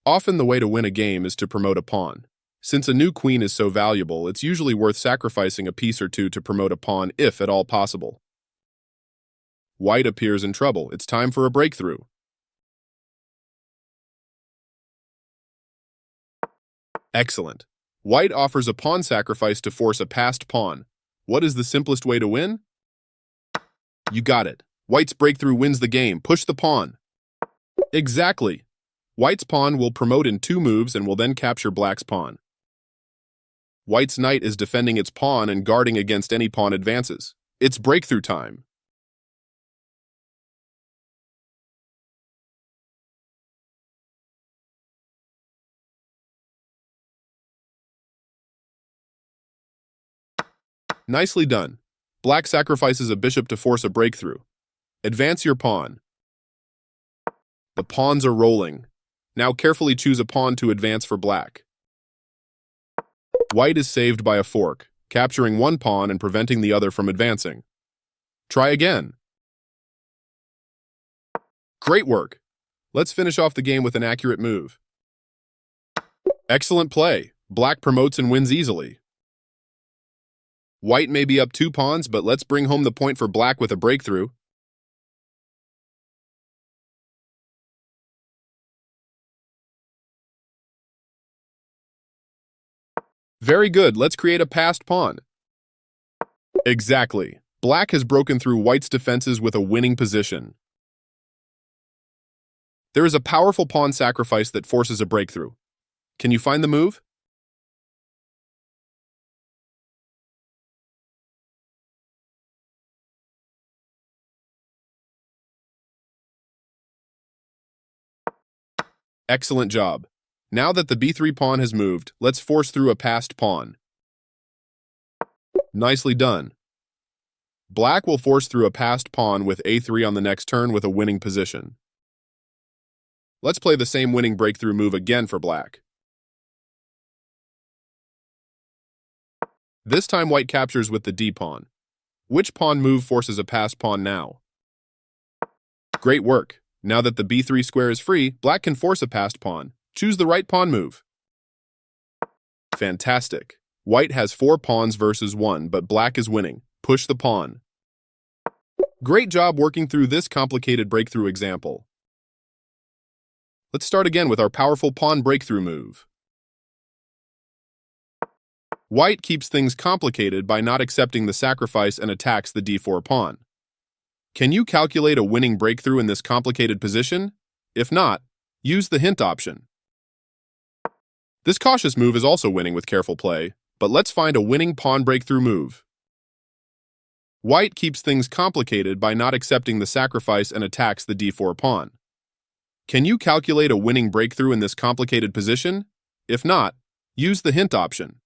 Often the way to win a game is to promote a pawn. Since a new queen is so valuable, it's usually worth sacrificing a piece or two to promote a pawn if at all possible. White appears in trouble. It's time for a breakthrough. Excellent. White offers a pawn sacrifice to force a passed pawn. What is the simplest way to win? You got it. White's breakthrough wins the game. Push the pawn. Exactly. White's pawn will promote in 2 moves and will then capture black's pawn. White's knight is defending its pawn and guarding against any pawn advances. It's breakthrough time. Nicely done. Black sacrifices a bishop to force a breakthrough. Advance your pawn. The pawns are rolling. Now carefully choose a pawn to advance for black. White is saved by a fork, capturing one pawn and preventing the other from advancing. Try again. Great work. Let's finish off the game with an accurate move. Excellent play. Black promotes and wins easily. White may be up 2 pawns, but let's bring home the point for black with a breakthrough. Very good. Let's create a passed pawn. Exactly. Black has broken through white's defenses with a winning position. There is a powerful pawn sacrifice that forces a breakthrough. Can you find the move? Excellent job. Now that the b3 pawn has moved, let's force through a passed pawn. Nicely done. Black will force through a passed pawn with a3 on the next turn with a winning position. Let's play the same winning breakthrough move again for black. This time white captures with the d pawn. Which pawn move forces a passed pawn now? Great work. Now that the b3 square is free, black can force a passed pawn. Choose the right pawn move. Fantastic. White has 4 pawns versus 1, but black is winning. Push the pawn. Great job working through this complicated breakthrough example. Let's start again with our powerful pawn breakthrough move. White keeps things complicated by not accepting the sacrifice and attacks the d4 pawn. Can you calculate a winning breakthrough in this complicated position? If not, use the hint option. This cautious move is also winning with careful play, but let's find a winning pawn breakthrough move. White keeps things complicated by not accepting the sacrifice and attacks the d4 pawn. Can you calculate a winning breakthrough in this complicated position? If not, use the hint option.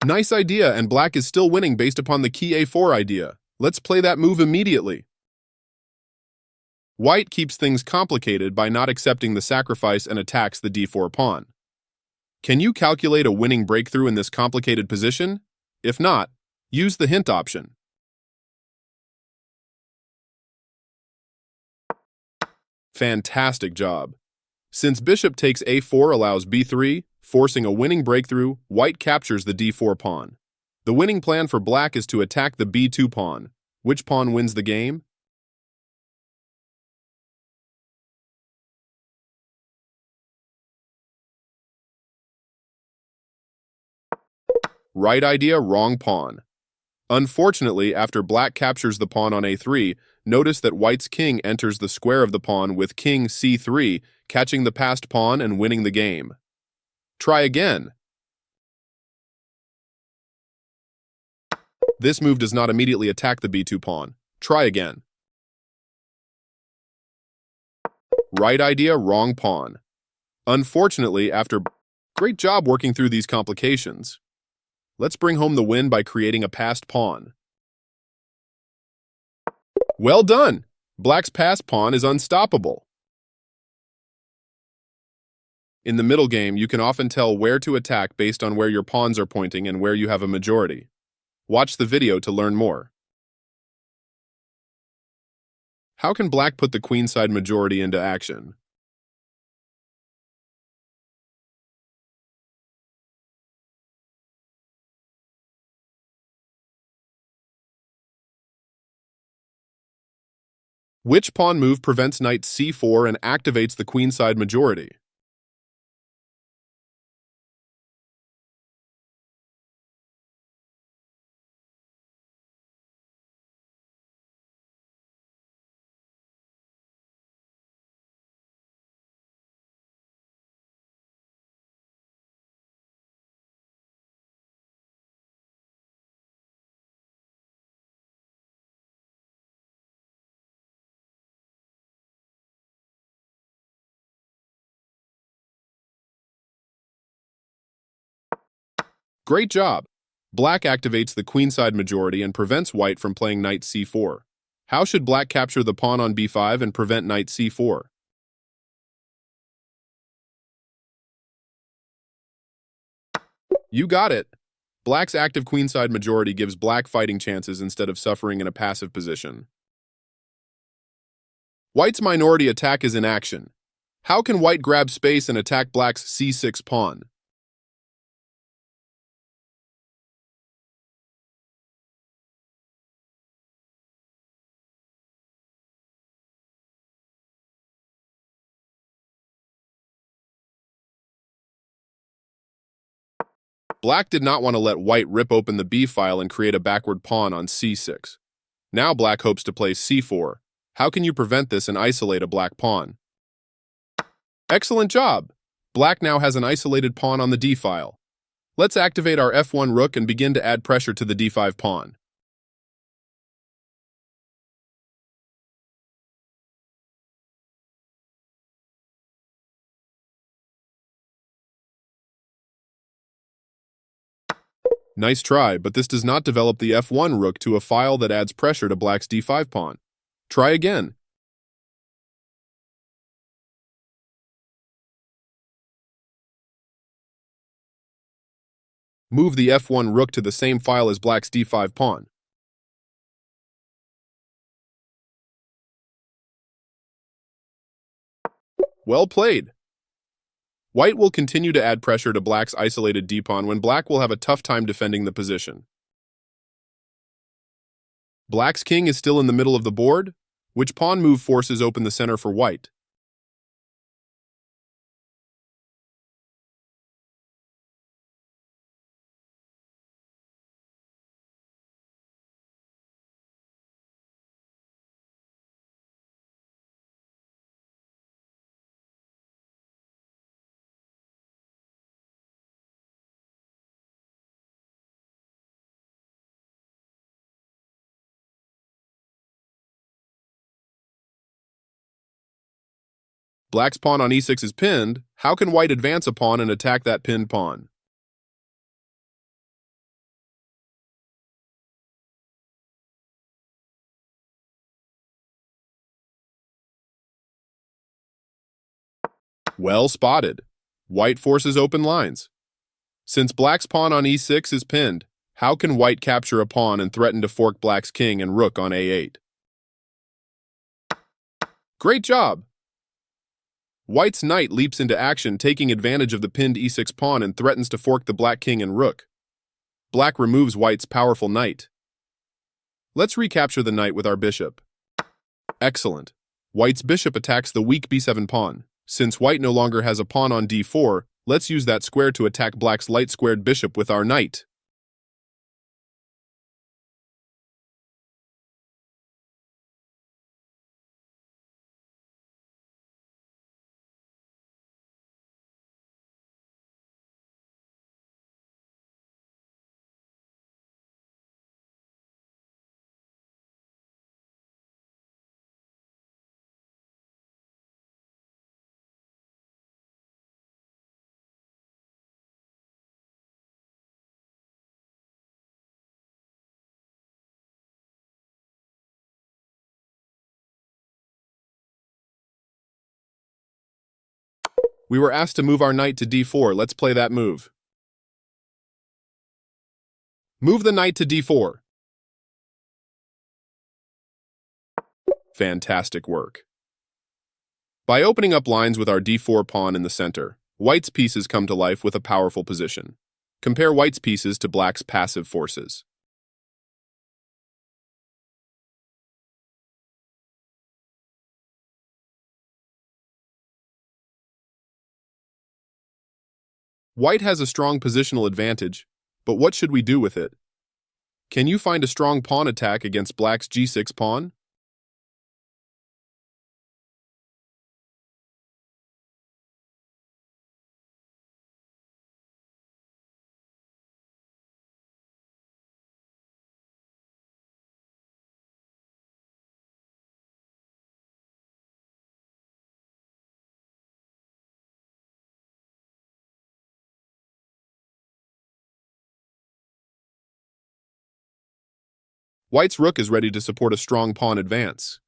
Nice idea, and black is still winning based upon the key a4 idea. Let's play that move immediately. White keeps things complicated by not accepting the sacrifice and attacks the d4 pawn. Can you calculate a winning breakthrough in this complicated position? If not, use the hint option. Fantastic job. Since bishop takes a4 allows b3, forcing a winning breakthrough, white captures the d4 pawn. The winning plan for black is to attack the b2 pawn. Which pawn wins the game? Right idea, wrong pawn. Unfortunately, after black captures the pawn on a3, notice that white's king enters the square of the pawn with king c3, catching the passed pawn and winning the game. Try again. This move does not immediately attack the b2 pawn. Try again. Right idea, wrong pawn. Unfortunately, after... Great job working through these complications. Let's bring home the win by creating a passed pawn. Well done! Black's passed pawn is unstoppable. In the middle game, you can often tell where to attack based on where your pawns are pointing and where you have a majority. Watch the video to learn more. How can black put the queenside majority into action? Which pawn move prevents knight c4 and activates the queenside majority? Great job! Black activates the queenside majority and prevents white from playing knight c4. How should black capture the pawn on b5 and prevent knight c4? You got it! Black's active queenside majority gives black fighting chances instead of suffering in a passive position. White's minority attack is in action. How can white grab space and attack black's c6 pawn? Black did not want to let white rip open the b file and create a backward pawn on c6. Now black hopes to play c4. How can you prevent this and isolate a black pawn? Excellent job! Black now has an isolated pawn on the d file. Let's activate our f1 rook and begin to add pressure to the d5 pawn. Nice try, but this does not develop the f1 rook to a file that adds pressure to black's d5 pawn. Try again. Move the f1 rook to the same file as black's d5 pawn. Well played! White will continue to add pressure to black's isolated d-pawn when black will have a tough time defending the position. Black's king is still in the middle of the board. Which pawn move forces open the center for white? Black's pawn on e6 is pinned. How can white advance a pawn and attack that pinned pawn? Well spotted. White forces open lines. Since black's pawn on e6 is pinned, how can white capture a pawn and threaten to fork black's king and rook on a8? Great job! White's knight leaps into action, taking advantage of the pinned e6 pawn and threatens to fork the black king and rook. Black removes white's powerful knight. Let's recapture the knight with our bishop. Excellent. White's bishop attacks the weak b7 pawn. Since white no longer has a pawn on d4, let's use that square to attack black's light-squared bishop with our knight. We were asked to move our knight to d4. Let's play that move. Move the knight to d4. Fantastic work. By opening up lines with our d4 pawn in the center, white's pieces come to life with a powerful position. Compare white's pieces to black's passive forces. White has a strong positional advantage, but what should we do with it? Can you find a strong pawn attack against black's g6 pawn? White's rook is ready to support a strong pawn advance.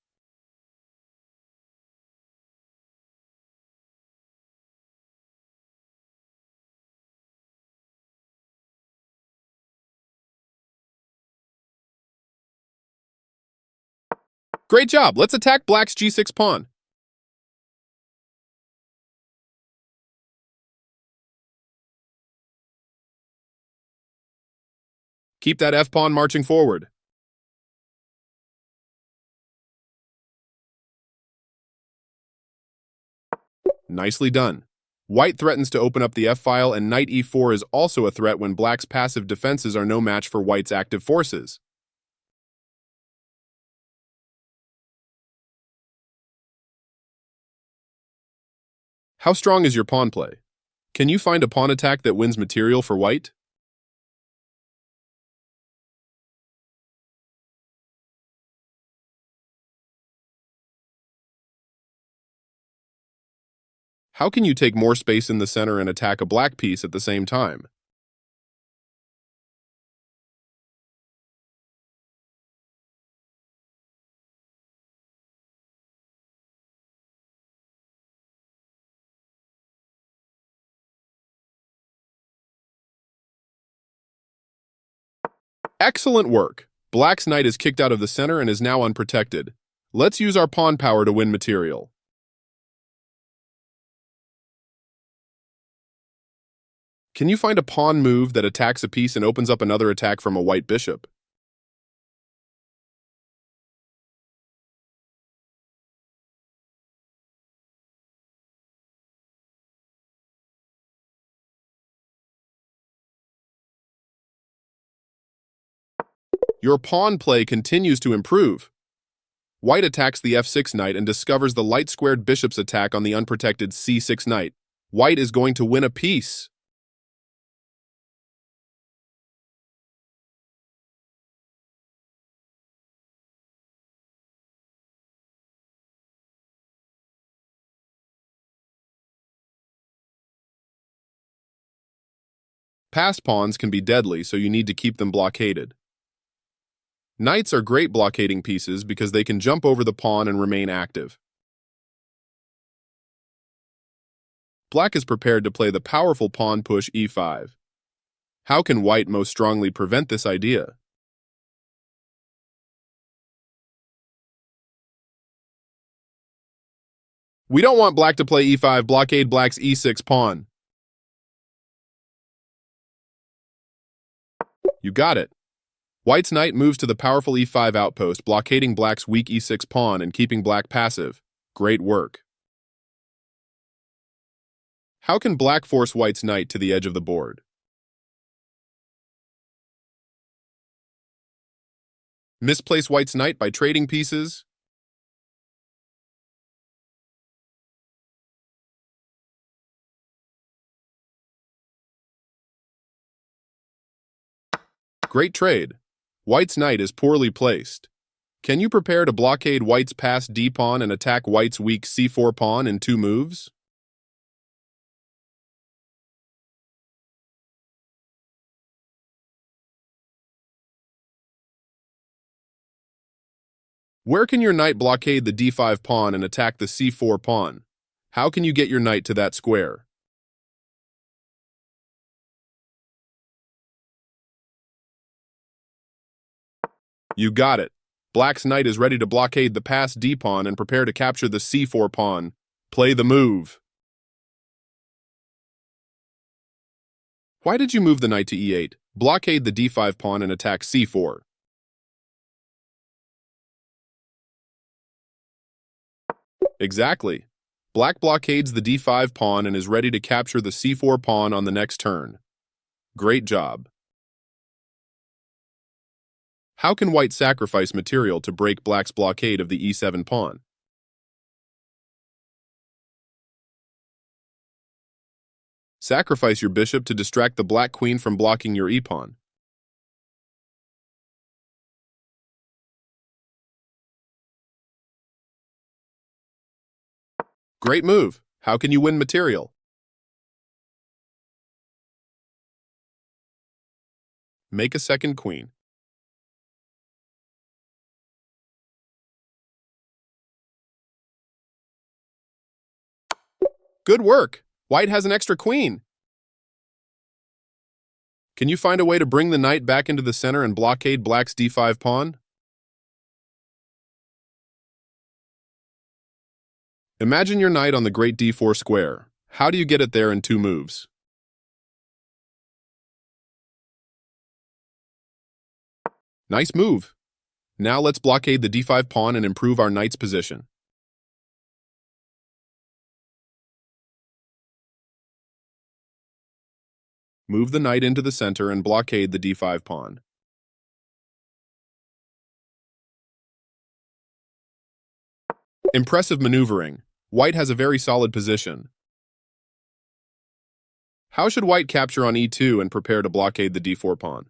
Great job! Let's attack black's g6 pawn. Keep that f-pawn marching forward. Nicely done. White threatens to open up the f-file, and knight e4 is also a threat when black's passive defenses are no match for white's active forces. How strong is your pawn play? Can you find a pawn attack that wins material for white? How can you take more space in the center and attack a black piece at the same time? Excellent work! Black's knight is kicked out of the center and is now unprotected. Let's use our pawn power to win material. Can you find a pawn move that attacks a piece and opens up another attack from a white bishop? Your pawn play continues to improve. White attacks the f6 knight and discovers the light-squared bishop's attack on the unprotected c6 knight. White is going to win a piece. Passed pawns can be deadly, so you need to keep them blockaded. Knights are great blockading pieces because they can jump over the pawn and remain active. Black is prepared to play the powerful pawn push e5. How can white most strongly prevent this idea? We don't want black to play e5, blockade black's e6 pawn. You got it. White's knight moves to the powerful e5 outpost, blockading black's weak e6 pawn and keeping black passive. Great work. How can black force white's knight to the edge of the board? Misplace white's knight by trading pieces? Great trade. White's knight is poorly placed. Can you prepare to blockade white's passed d-pawn and attack white's weak c4 pawn in 2 moves? Where can your knight blockade the d5 pawn and attack the c4 pawn? How can you get your knight to that square? You got it. Black's knight is ready to blockade the passed d-pawn and prepare to capture the c4 pawn. Play the move. Why did you move the knight to e8? Blockade the d5 pawn and attack c4. Exactly. Black blockades the d5 pawn and is ready to capture the c4 pawn on the next turn. Great job. How can white sacrifice material to break black's blockade of the e7 pawn? Sacrifice your bishop to distract the black queen from blocking your e-pawn. Great move. How can you win material? Make a second queen. Good work! White has an extra queen. Can you find a way to bring the knight back into the center and blockade black's d5 pawn? Imagine your knight on the great d4 square. How do you get it there in 2 moves? Nice move. Now let's blockade the d5 pawn and improve our knight's position. Move the knight into the center and blockade the d5 pawn. Impressive maneuvering. White has a very solid position. How should white capture on e2 and prepare to blockade the d4 pawn?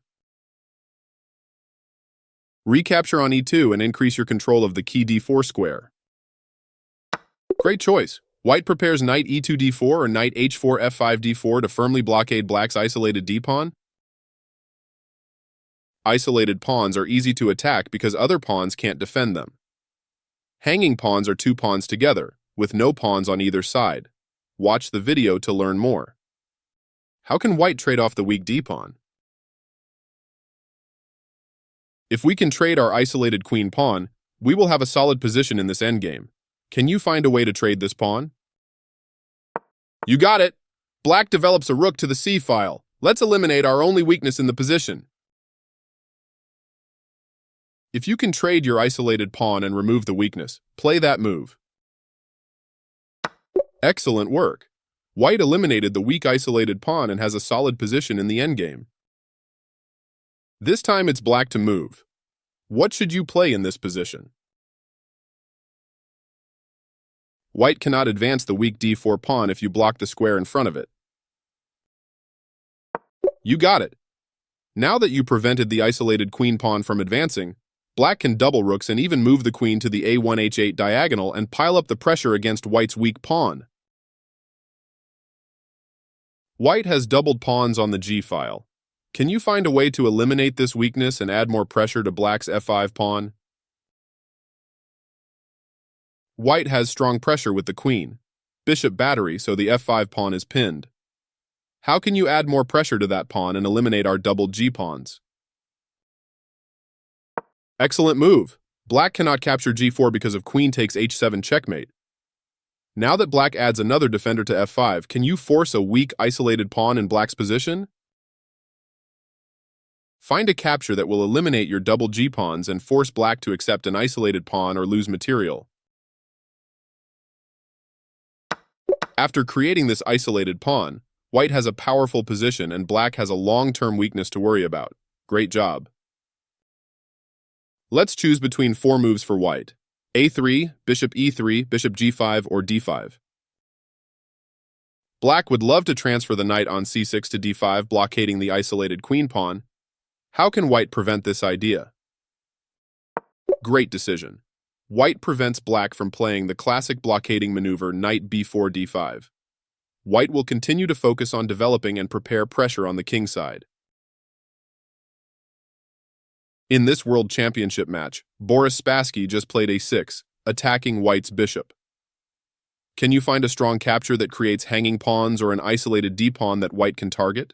Recapture on e2 and increase your control of the key d4 square. Great choice. White prepares knight e2 d4 or knight h4 f5 d4 to firmly blockade black's isolated d-pawn. Isolated pawns are easy to attack because other pawns can't defend them. Hanging pawns are 2 pawns together, with no pawns on either side. Watch the video to learn more. How can white trade off the weak d-pawn? If we can trade our isolated queen pawn, we will have a solid position in this endgame. Can you find a way to trade this pawn? You got it! Black develops a rook to the c-file. Let's eliminate our only weakness in the position. If you can trade your isolated pawn and remove the weakness, play that move. Excellent work! White eliminated the weak isolated pawn and has a solid position in the endgame. This time it's black to move. What should you play in this position? White cannot advance the weak d4 pawn if you block the square in front of it. You got it! Now that you prevented the isolated queen pawn from advancing, black can double rooks and even move the queen to the a1-h8 diagonal and pile up the pressure against white's weak pawn. White has doubled pawns on the g-file. Can you find a way to eliminate this weakness and add more pressure to black's f5 pawn? White has strong pressure with the queen. Bishop battery, so the f5 pawn is pinned. How can you add more pressure to that pawn and eliminate our doubled g-pawns? Excellent move! Black cannot capture g4 because of queen takes h7 checkmate. Now that black adds another defender to f5, can you force a weak, isolated pawn in black's position? Find a capture that will eliminate your double g-pawns and force black to accept an isolated pawn or lose material. After creating this isolated pawn, white has a powerful position and black has a long-term weakness to worry about. Great job. Let's choose between 4 moves for white. a3, bishop e3, bishop g5, or d5. Black would love to transfer the knight on c6 to d5, blockading the isolated queen pawn. How can white prevent this idea? Great decision. White prevents black from playing the classic blockading maneuver knight b4 d5. White will continue to focus on developing and prepare pressure on the king side. In this World Championship match, Boris Spassky just played a6, attacking white's bishop. Can you find a strong capture that creates hanging pawns or an isolated d-pawn that white can target?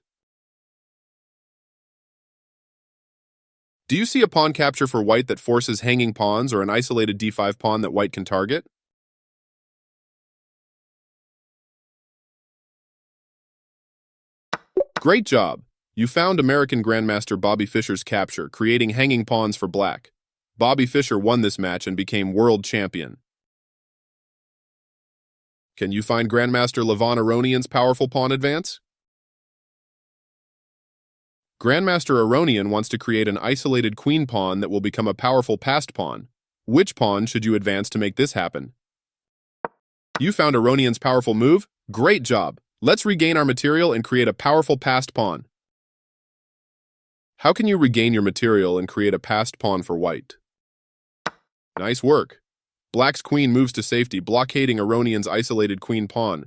Do you see a pawn capture for white that forces hanging pawns or an isolated d5 pawn that white can target? Great job! You found American Grandmaster Bobby Fischer's capture, creating hanging pawns for black. Bobby Fischer won this match and became world champion. Can you find Grandmaster Levon Aronian's powerful pawn advance? Grandmaster Aronian wants to create an isolated queen pawn that will become a powerful passed pawn. Which pawn should you advance to make this happen? You found Aronian's powerful move? Great job! Let's regain our material and create a powerful passed pawn. How can you regain your material and create a passed pawn for white? Nice work! Black's queen moves to safety, blockading Aronian's isolated queen pawn.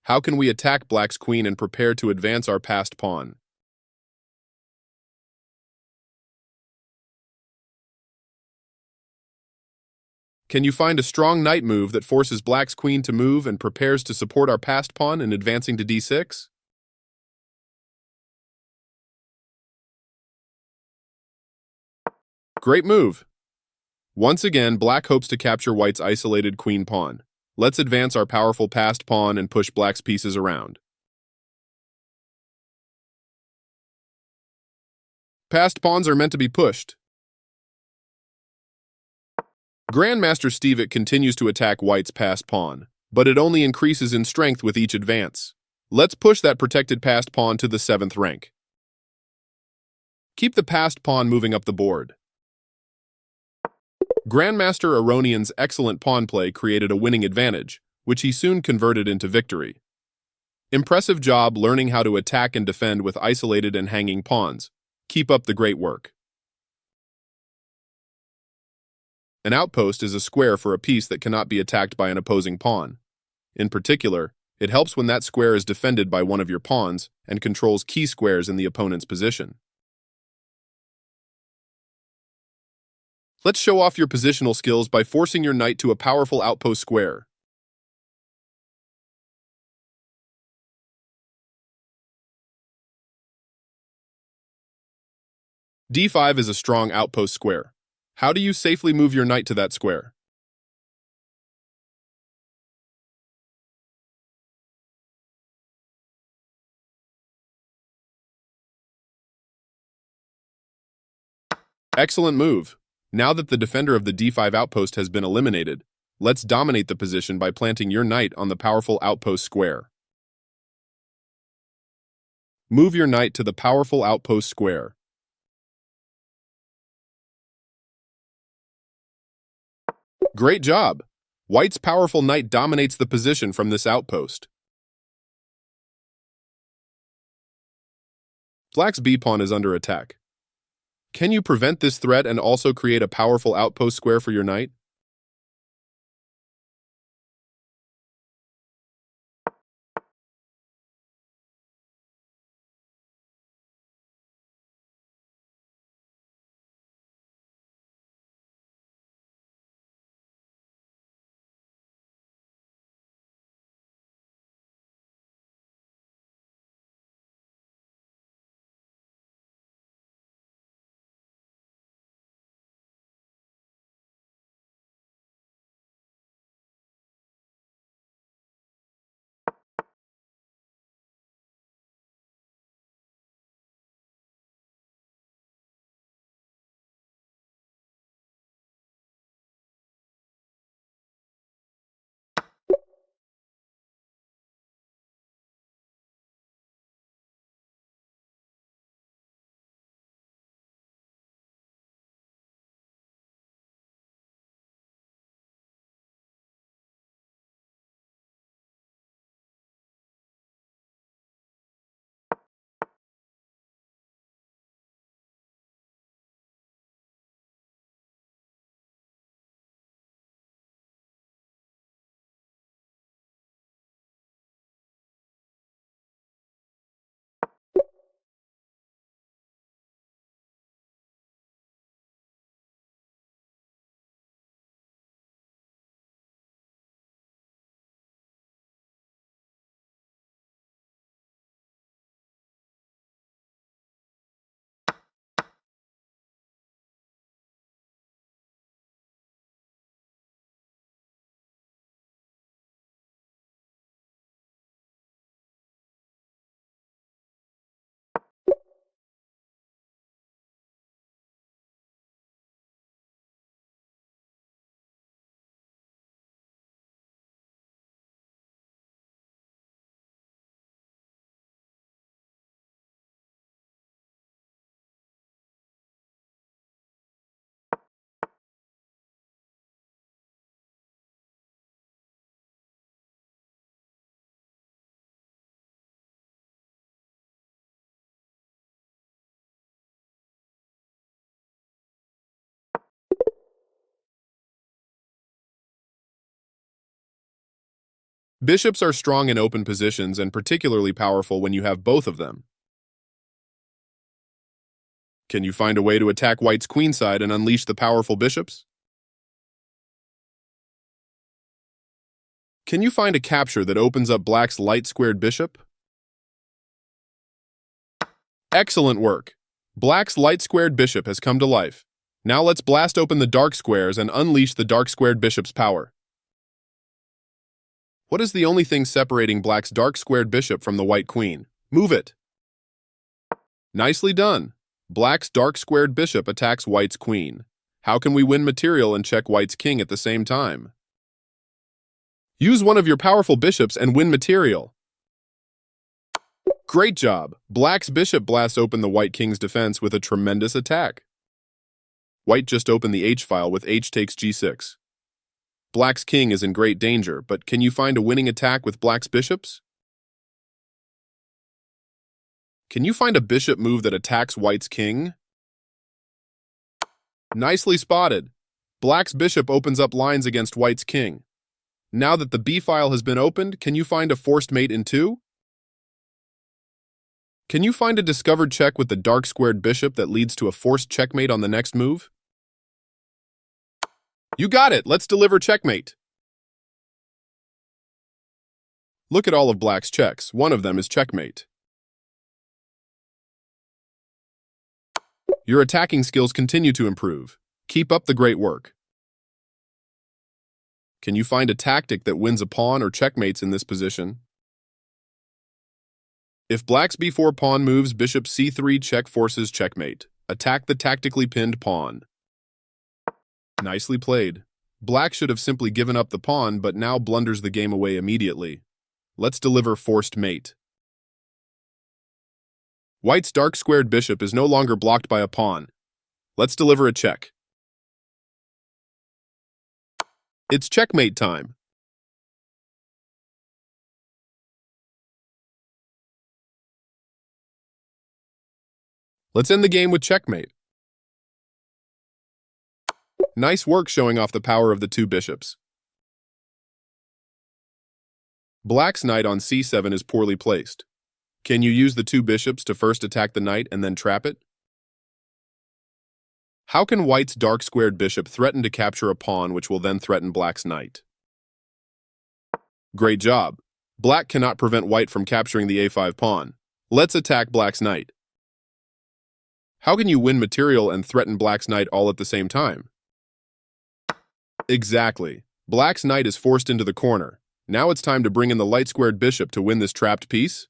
How can we attack Black's queen and prepare to advance our passed pawn? Can you find a strong knight move that forces Black's queen to move and prepares to support our passed pawn in advancing to d6? Great move! Once again, Black hopes to capture White's isolated queen pawn. Let's advance our powerful passed pawn and push Black's pieces around. Passed pawns are meant to be pushed. Grandmaster Stevic continues to attack White's passed pawn, but it only increases in strength with each advance. Let's push that protected passed pawn to the 7th rank. Keep the passed pawn moving up the board. Grandmaster Aronian's excellent pawn play created a winning advantage, which he soon converted into victory. Impressive job learning how to attack and defend with isolated and hanging pawns. Keep up the great work. An outpost is a square for a piece that cannot be attacked by an opposing pawn. In particular, it helps when that square is defended by one of your pawns and controls key squares in the opponent's position. Let's show off your positional skills by forcing your knight to a powerful outpost square. d5 is a strong outpost square. How do you safely move your knight to that square? Excellent move. Now that the defender of the d5 outpost has been eliminated, let's dominate the position by planting your knight on the powerful outpost square. Move your knight to the powerful outpost square. Great job! White's powerful knight dominates the position from this outpost. Black's b-pawn is under attack. Can you prevent this threat and also create a powerful outpost square for your knight? Bishops are strong in open positions and particularly powerful when you have both of them. Can you find a way to attack white's queenside and unleash the powerful bishops? Can you find a capture that opens up black's light-squared bishop? Excellent work! Black's light-squared bishop has come to life. Now let's blast open the dark squares and unleash the dark-squared bishop's power. What is the only thing separating black's dark-squared bishop from the white queen? Move it! Nicely done! Black's dark-squared bishop attacks white's queen. How can we win material and check white's king at the same time? Use one of your powerful bishops and win material. Great job! Black's bishop blasts open the white king's defense with a tremendous attack. White just opened the h-file with h takes g6. Black's king is in great danger, but can you find a winning attack with black's bishops? Can you find a bishop move that attacks white's king? Nicely spotted! Black's bishop opens up lines against white's king. Now that the b-file has been opened, can you find a forced mate in 2? Can you find a discovered check with the dark-squared bishop that leads to a forced checkmate on the next move? You got it! Let's deliver checkmate! Look at all of black's checks. One of them is checkmate. Your attacking skills continue to improve. Keep up the great work. Can you find a tactic that wins a pawn or checkmates in this position? If black's b4 pawn moves, bishop c3 check forces checkmate. Attack the tactically pinned pawn. Nicely played. Black should have simply given up the pawn, but now blunders the game away immediately. Let's deliver forced mate. White's dark-squared bishop is no longer blocked by a pawn. Let's deliver a check. It's checkmate time. Let's end the game with checkmate. Nice work showing off the power of the two bishops. Black's knight on c7 is poorly placed. Can you use the two bishops to first attack the knight and then trap it? How can white's dark-squared bishop threaten to capture a pawn which will then threaten black's knight? Great job! Black cannot prevent white from capturing the a5 pawn. Let's attack black's knight. How can you win material and threaten black's knight all at the same time? Exactly. Black's knight is forced into the corner. Now it's time to bring in the light-squared bishop to win this trapped piece.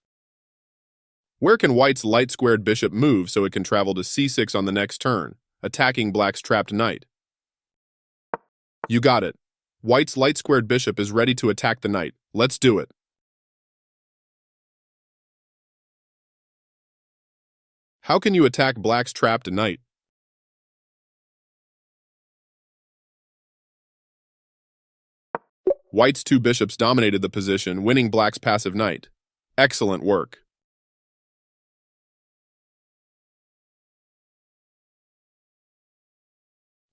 Where can white's light-squared bishop move so it can travel to c6 on the next turn, attacking black's trapped knight? You got it. White's light-squared bishop is ready to attack the knight. Let's do it. How can you attack black's trapped knight? White's two bishops dominated the position, winning black's passive knight. Excellent work.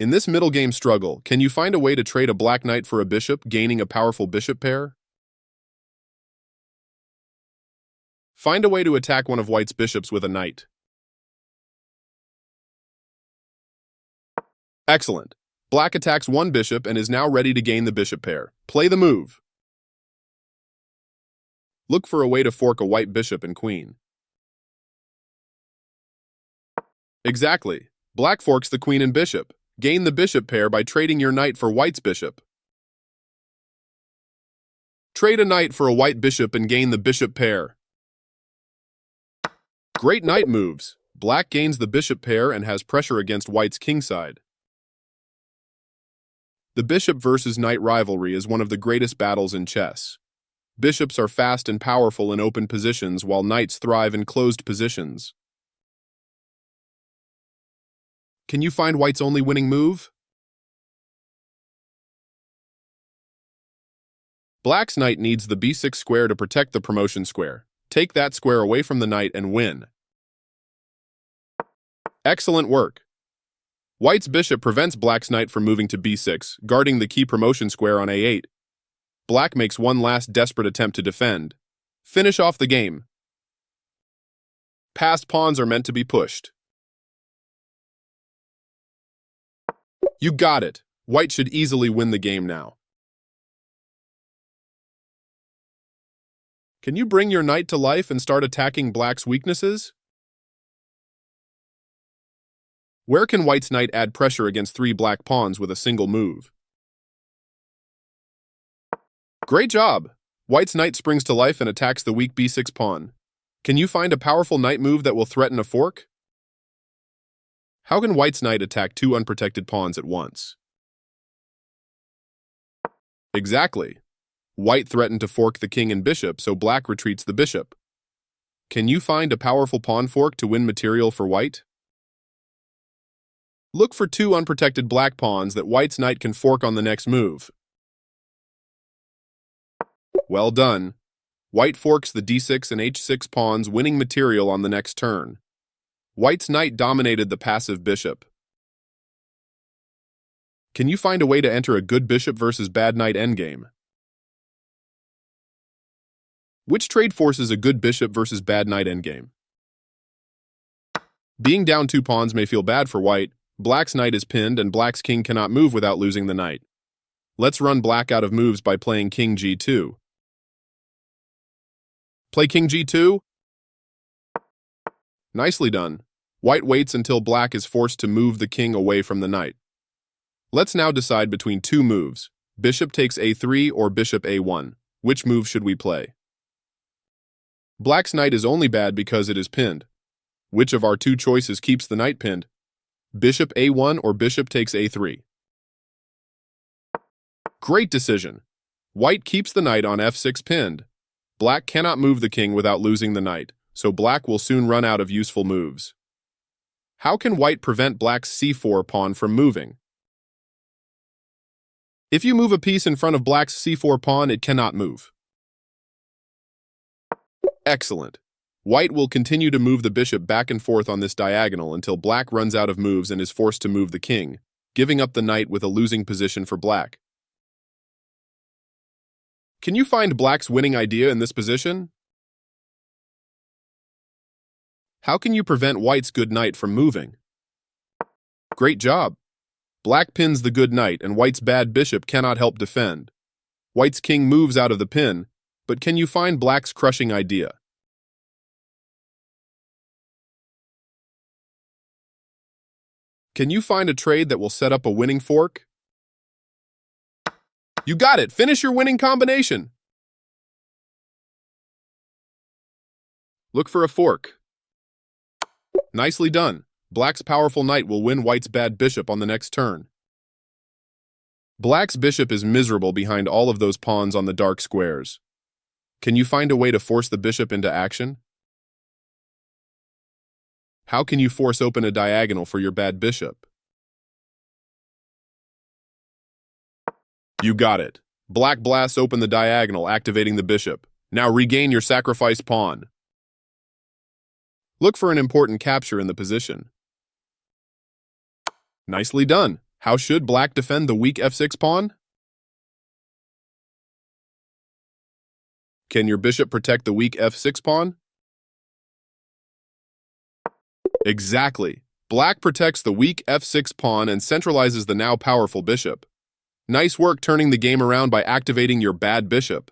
In this middle game struggle, can you find a way to trade a black knight for a bishop, gaining a powerful bishop pair? Find a way to attack one of white's bishops with a knight. Excellent. Black attacks one bishop and is now ready to gain the bishop pair. Play the move. Look for a way to fork a white bishop and queen. Exactly. Black forks the queen and bishop. Gain the bishop pair by trading your knight for white's bishop. Trade a knight for a white bishop and gain the bishop pair. Great knight moves. Black gains the bishop pair and has pressure against white's kingside. The bishop versus knight rivalry is one of the greatest battles in chess. Bishops are fast and powerful in open positions, while knights thrive in closed positions. Can you find white's only winning move? Black's knight needs the b6 square to protect the promotion square. Take that square away from the knight and win. Excellent work. White's bishop prevents black's knight from moving to b6, guarding the key promotion square on a8. Black makes one last desperate attempt to defend. Finish off the game. Passed pawns are meant to be pushed. You got it. White should easily win the game now. Can you bring your knight to life and start attacking Black's weaknesses? Where can White's knight add pressure against 3 black pawns with a single move? Great job! White's knight springs to life and attacks the weak b6 pawn. Can you find a powerful knight move that will threaten a fork? How can White's knight attack 2 unprotected pawns at once? Exactly. White threatened to fork the king and bishop, so Black retreats the bishop. Can you find a powerful pawn fork to win material for White? Look for 2 unprotected black pawns that White's knight can fork on the next move. Well done. White forks the d6 and h6 pawns, winning material on the next turn. White's knight dominated the passive bishop. Can you find a way to enter a good bishop versus bad knight endgame? Which trade forces a good bishop versus bad knight endgame? Being down 2 pawns may feel bad for White. Black's knight is pinned and Black's king cannot move without losing the knight. Let's run Black out of moves by playing king g2. Play king g2. Nicely done. White waits until Black is forced to move the king away from the knight. Let's now decide between 2 moves. Bishop takes a3 or bishop a1. Which move should we play? Black's knight is only bad because it is pinned. Which of our 2 choices keeps the knight pinned? Bishop a1 or bishop takes a3? Great decision. White keeps the knight on f6 pinned. Black cannot move the king without losing the knight, so Black will soon run out of useful moves. How can White prevent Black's c4 pawn from moving? If you move a piece in front of Black's c4 pawn, it cannot move. Excellent. White will continue to move the bishop back and forth on this diagonal until Black runs out of moves and is forced to move the king, giving up the knight with a losing position for Black. Can you find Black's winning idea in this position? How can you prevent White's good knight from moving? Great job! Black pins the good knight and White's bad bishop cannot help defend. White's king moves out of the pin, but can you find Black's crushing idea? Can you find a trade that will set up a winning fork? You got it! Finish your winning combination! Look for a fork. Nicely done. Black's powerful knight will win White's bad bishop on the next turn. Black's bishop is miserable behind all of those pawns on the dark squares. Can you find a way to force the bishop into action? How can you force open a diagonal for your bad bishop? You got it. Black blasts open the diagonal, activating the bishop. Now regain your sacrificed pawn. Look for an important capture in the position. Nicely done. How should Black defend the weak f6 pawn? Can your bishop protect the weak f6 pawn? Exactly. Black protects the weak f6 pawn and centralizes the now powerful bishop. Nice work turning the game around by activating your bad bishop.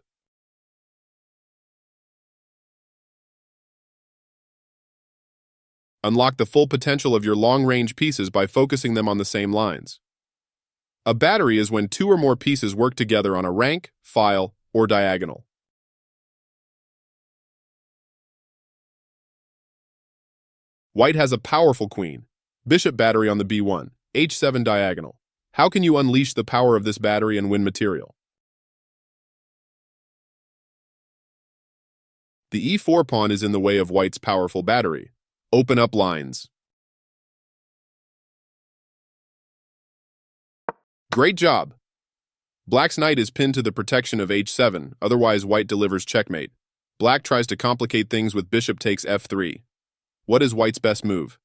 Unlock the full potential of your long-range pieces by focusing them on the same lines. A battery is when 2 or more pieces work together on a rank, file, or diagonal. White has a powerful queen. Bishop battery on the b1, h7 diagonal. How can you unleash the power of this battery and win material? The e4 pawn is in the way of White's powerful battery. Open up lines. Great job! Black's knight is pinned to the protection of h7, otherwise White delivers checkmate. Black tries to complicate things with bishop takes f3. What is White's best move?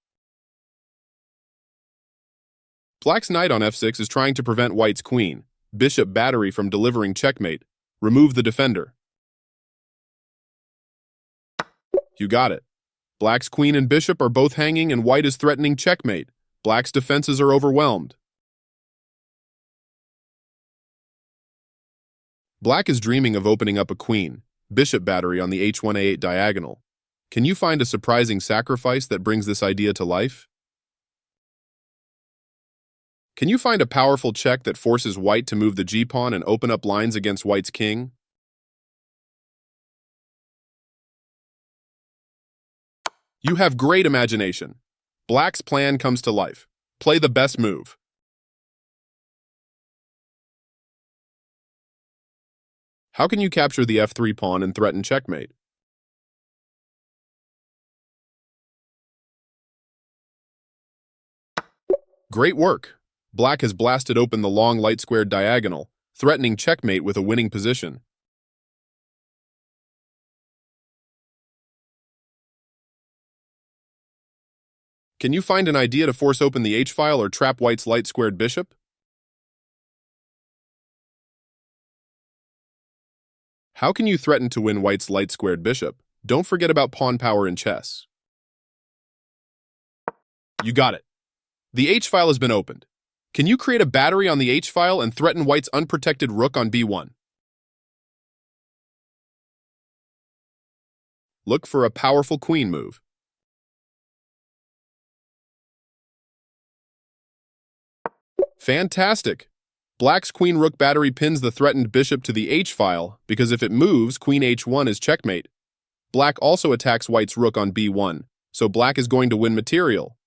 Black's knight on f6 is trying to prevent White's queen, bishop battery, from delivering checkmate, Remove the defender. You got it. Black's queen and bishop are both hanging and white is threatening checkmate. Black's defenses are overwhelmed. Black is dreaming of opening up a queen, bishop battery on the h1a8 diagonal. Can you find a surprising sacrifice that brings this idea to life? Can you find a powerful check that forces white to move the g-pawn and open up lines against white's king? You have great imagination. Black's plan comes to life. Play the best move. How can you capture the f3 pawn and threaten checkmate? Great work! Black has blasted open the long light-squared diagonal, threatening checkmate with a winning position. Can you find an idea to force open the h-file or trap white's light-squared bishop? How can you threaten to win white's light-squared bishop? Don't forget about pawn power in chess. You got it. The h-file has been opened. Can you create a battery on the h-file and threaten white's unprotected rook on b1? Look for a powerful queen move. Fantastic! Black's queen-rook battery pins the threatened bishop to the h-file because if it moves, queen h1 is checkmate. Black also attacks white's rook on b1, so black is going to win material.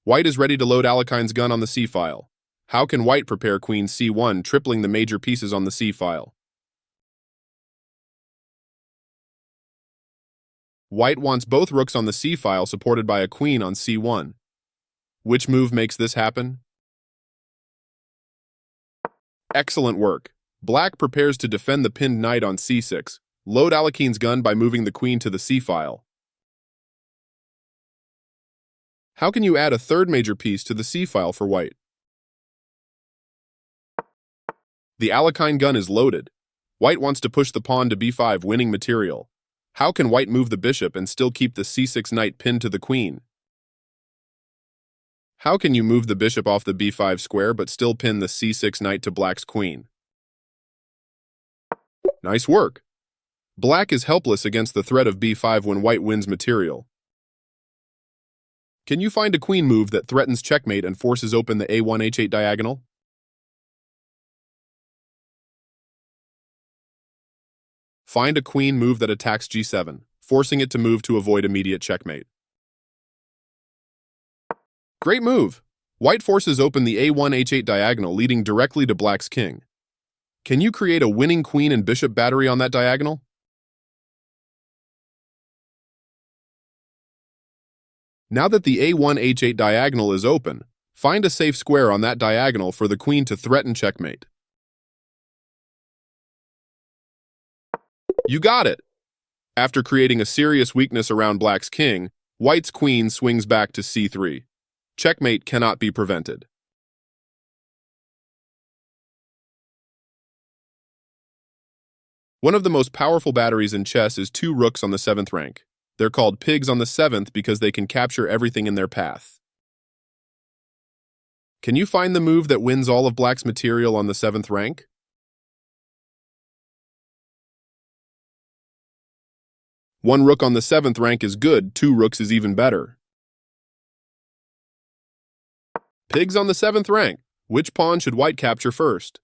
White is ready to load Alekhine's gun on the c-file. How can white prepare queen c1, tripling the major pieces on the c-file? White wants both rooks on the c-file supported by a queen on c1. Which move makes this happen? Excellent work. Black prepares to defend the pinned knight on c6. Load Alekhine's gun by moving the queen to the c-file. How can you add a third major piece to the c-file for white? The Alekhine gun is loaded. White wants to push the pawn to b5, winning material. How can white move the bishop and still keep the c6 knight pinned to the queen? How can you move the bishop off the b5 square but still pin the c6 knight to black's queen? Nice work! Black is helpless against the threat of b5 when white wins material. Can you find a queen move that threatens checkmate and forces open the a1 h8 diagonal? Find a queen move that attacks g7, forcing it to move to avoid immediate checkmate. Great move! White forces open the a1 h8 diagonal, leading directly to black's king. Can you create a winning queen and bishop battery on that diagonal? Now that the a1 h8 diagonal is open, find a safe square on that diagonal for the queen to threaten checkmate. You got it! After creating a serious weakness around black's king, white's queen swings back to c3. Checkmate cannot be prevented. One of the most powerful batteries in chess is two rooks on the 7th rank. They're called pigs on the 7th because they can capture everything in their path. Can you find the move that wins all of black's material on the 7th rank? One rook on the 7th rank is good, two rooks is even better. Pigs on the 7th rank. Which pawn should white capture first?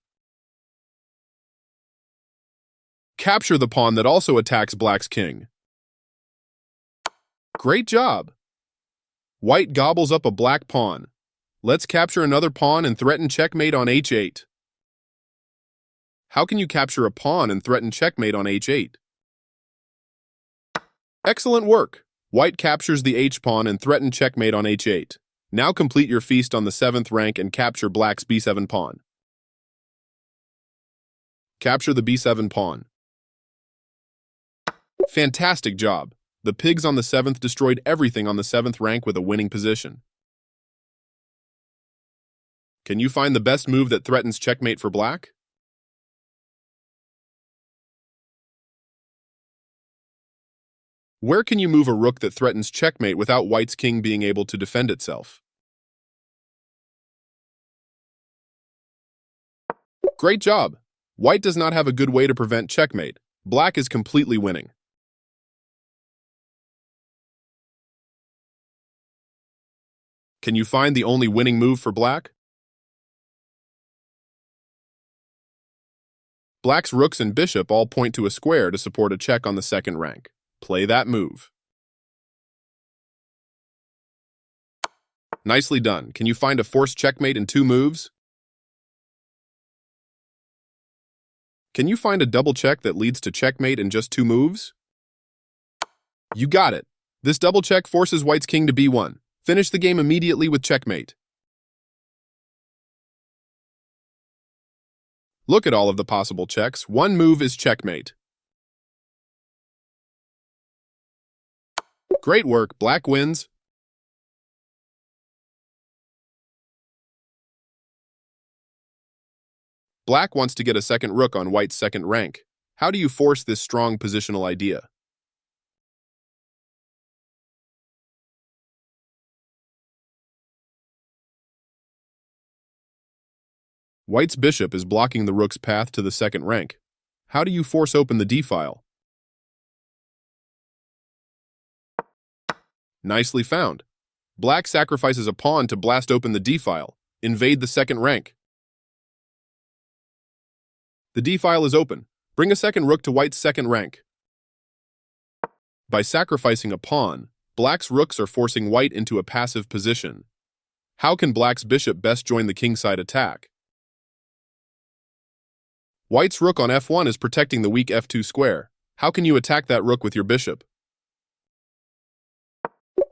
Capture the pawn that also attacks black's king. Great job! White gobbles up a black pawn. Let's capture another pawn and threaten checkmate on h8. How can you capture a pawn and threaten checkmate on h8? Excellent work! White captures the h-pawn and threaten checkmate on h8. Now complete your feast on the 7th rank and capture black's b7 pawn. Capture the b7 pawn. Fantastic job! The pigs on the 7th destroyed everything on the 7th rank with a winning position. Can you find the best move that threatens checkmate for black? Where can you move a rook that threatens checkmate without white's king being able to defend itself? Great job! White does not have a good way to prevent checkmate. Black is completely winning. Can you find the only winning move for black? Black's rooks and bishop all point to a square to support a check on the second rank. Play that move. Nicely done. Can you find a forced checkmate in 2 moves? Can you find a double check that leads to checkmate in just 2 moves? You got it. This double check forces white's king to b1. Finish the game immediately with checkmate. Look at all of the possible checks. 1 move is checkmate. Great work. Black wins. Black wants to get a second rook on white's second rank. How do you force this strong positional idea? White's bishop is blocking the rook's path to the second rank. How do you force open the d-file? Nicely found. Black sacrifices a pawn to blast open the d-file. Invade the second rank. The d-file is open. Bring a second rook to white's second rank. By sacrificing a pawn, black's rooks are forcing white into a passive position. How can black's bishop best join the kingside attack? White's rook on f1 is protecting the weak f2 square. How can you attack that rook with your bishop?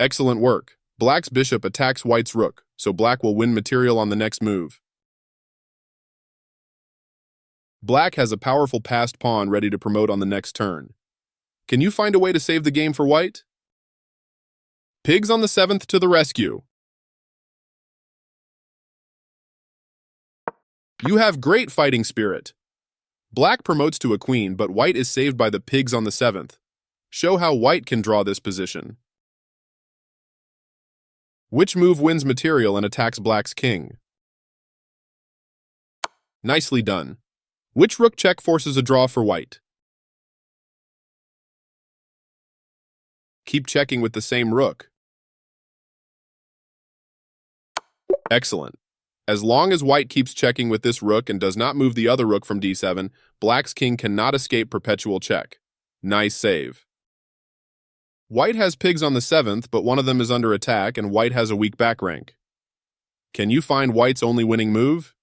Excellent work. Black's bishop attacks white's rook, so black will win material on the next move. Black has a powerful passed pawn ready to promote on the next turn. Can you find a way to save the game for white? Pigs on the 7th to the rescue. You have great fighting spirit. Black promotes to a queen, but white is saved by the pigs on the 7th. Show how white can draw this position. Which move wins material and attacks black's king? Nicely done. Which rook check forces a draw for white? Keep checking with the same rook. Excellent. As long as white keeps checking with this rook and does not move the other rook from d7, black's king cannot escape perpetual check. Nice save. White has pigs on the 7th, but one of them is under attack and white has a weak back rank. Can you find white's only winning move?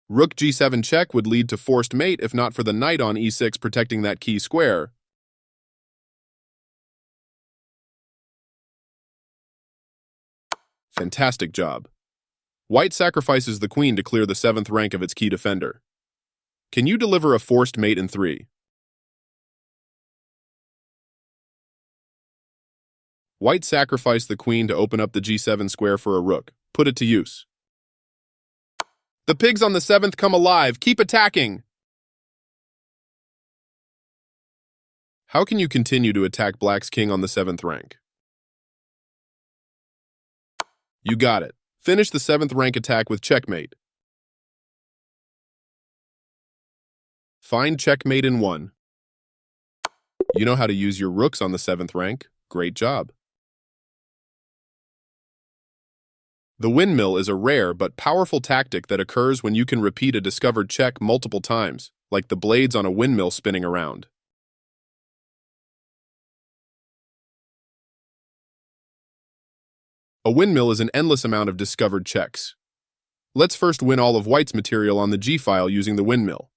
Rook g7 check would lead to forced mate if not for the knight on e6 protecting that key square. Fantastic job. White sacrifices the queen to clear the 7th rank of its key defender. Can you deliver a forced mate in 3? White sacrificed the queen to open up the g7 square for a rook. Put it to use. The pigs on the 7th come alive. Keep attacking! How can you continue to attack black's king on the 7th rank? You got it. Finish the 7th rank attack with checkmate. Find checkmate in 1. You know how to use your rooks on the 7th rank. Great job. The windmill is a rare but powerful tactic that occurs when you can repeat a discovered check multiple times, like the blades on a windmill spinning around. A windmill is an endless amount of discovered checks. Let's first win all of white's material on the g-file using the windmill.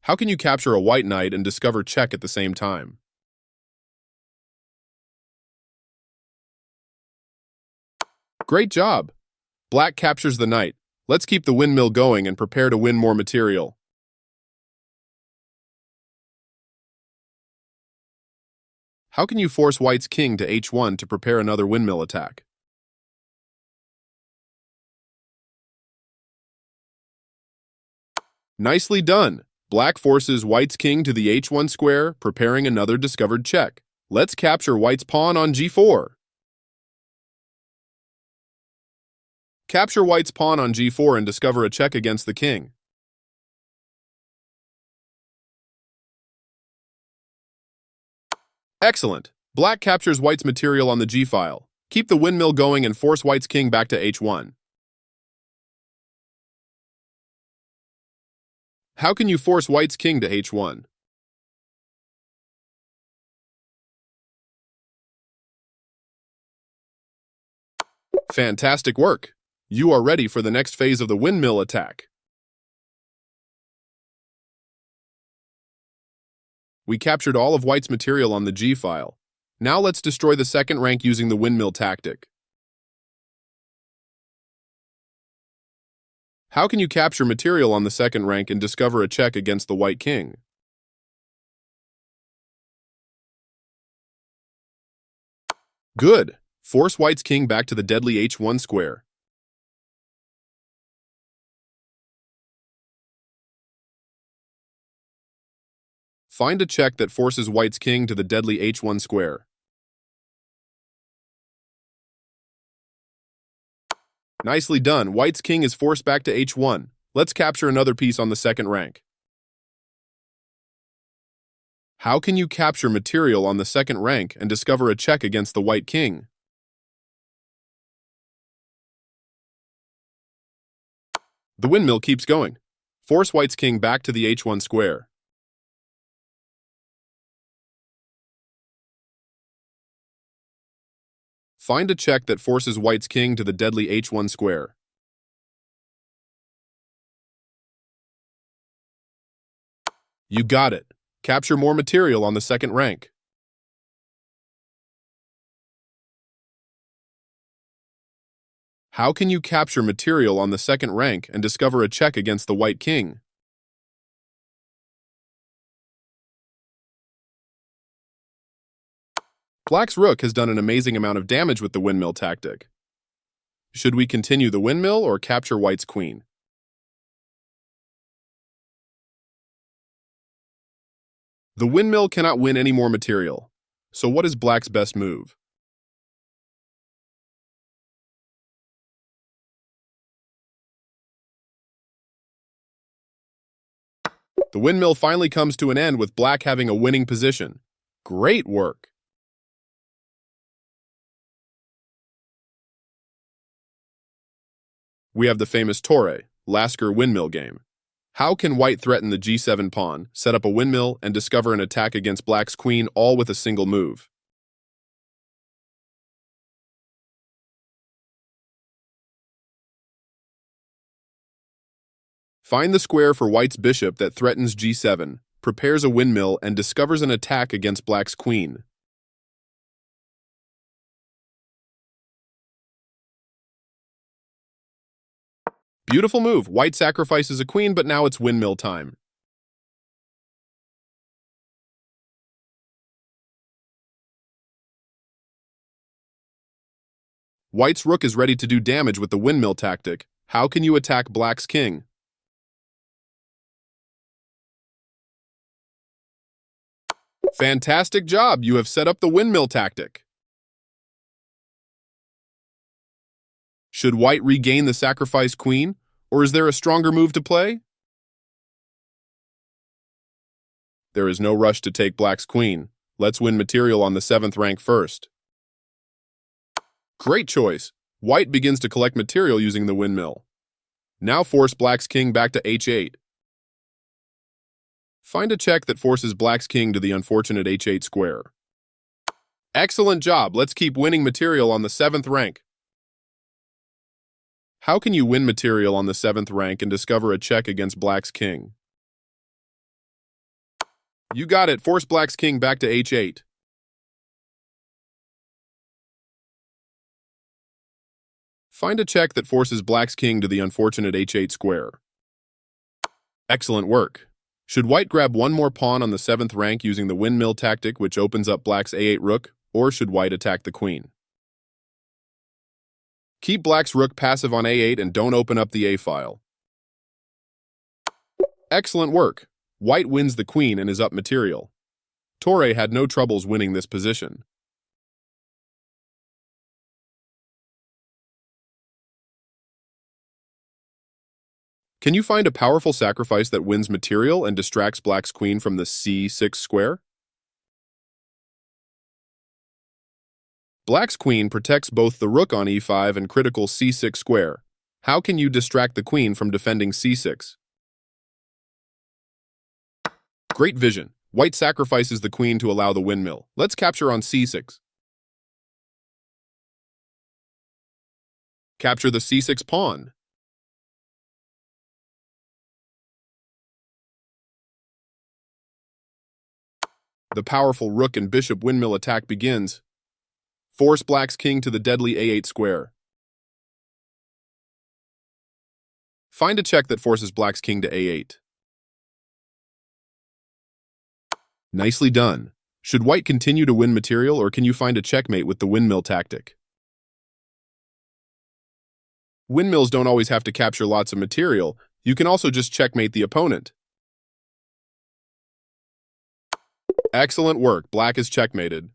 How can you capture a white knight and discover check at the same time? Great job! Black captures the knight. Let's keep the windmill going and prepare to win more material. How can you force white's king to h1 to prepare another windmill attack? Nicely done. Black forces white's king to the h1 square, preparing another discovered check. Let's capture white's pawn on g4. Capture white's pawn on g4 and discover a check against the king. Excellent. Black captures white's material on the g-file. Keep the windmill going and force white's king back to h1. How can you force white's king to h1? Fantastic work! You are ready for the next phase of the windmill attack. We captured all of white's material on the g-file. Now let's destroy the second rank using the windmill tactic. How can you capture material on the second rank and discover a check against the white king? Good! Force white's king back to the deadly h1 square. Find a check that forces white's king to the deadly h1 square. Nicely done. White's king is forced back to h1. Let's capture another piece on the second rank. How can you capture material on the second rank and discover a check against the white king? The windmill keeps going. Force white's king back to the h1 square. Find a check that forces white's king to the deadly h1 square. You got it. Capture more material on the second rank. How can you capture material on the second rank and discover a check against the white king? Black's rook has done an amazing amount of damage with the windmill tactic. Should we continue the windmill or capture white's queen? The windmill cannot win any more material. So what is black's best move? The windmill finally comes to an end with black having a winning position. Great work! We have the famous Torre, Lasker windmill game. How can white threaten the g7 pawn, set up a windmill, and discover an attack against black's queen all with a single move? Find the square for white's bishop that threatens g7, prepares a windmill, and discovers an attack against black's queen. Beautiful move. White sacrifices a queen, but now it's windmill time. White's rook is ready to do damage with the windmill tactic. How can you attack black's king? Fantastic job! You have set up the windmill tactic. Should white regain the sacrificed queen, or is there a stronger move to play? There is no rush to take black's queen. Let's win material on the 7th rank first. Great choice. White begins to collect material using the windmill. Now force black's king back to h8. Find a check that forces black's king to the unfortunate h8 square. Excellent job. Let's keep winning material on the 7th rank. How can you win material on the 7th rank and discover a check against black's king? You got it. Force black's king back to h8. Find a check that forces black's king to the unfortunate h8 square. Excellent work. Should white grab one more pawn on the 7th rank using the windmill tactic, which opens up black's a8 rook, or should white attack the queen? Keep black's rook passive on a8 and don't open up the a file. Excellent work. White wins the queen and is up material. Torre had no troubles winning this position. Can you find a powerful sacrifice that wins material and distracts Black's queen from the c6 square? Black's queen protects both the rook on e5 and critical c6 square. How can you distract the queen from defending c6? Great vision. White sacrifices the queen to allow the windmill. Let's capture on c6. Capture the c6 pawn. The powerful rook and bishop windmill attack begins. Force Black's king to the deadly a8 square. Find a check that forces Black's king to a8. Nicely done. Should White continue to win material, or can you find a checkmate with the windmill tactic? Windmills don't always have to capture lots of material. You can also just checkmate the opponent. Excellent work. Black is checkmated.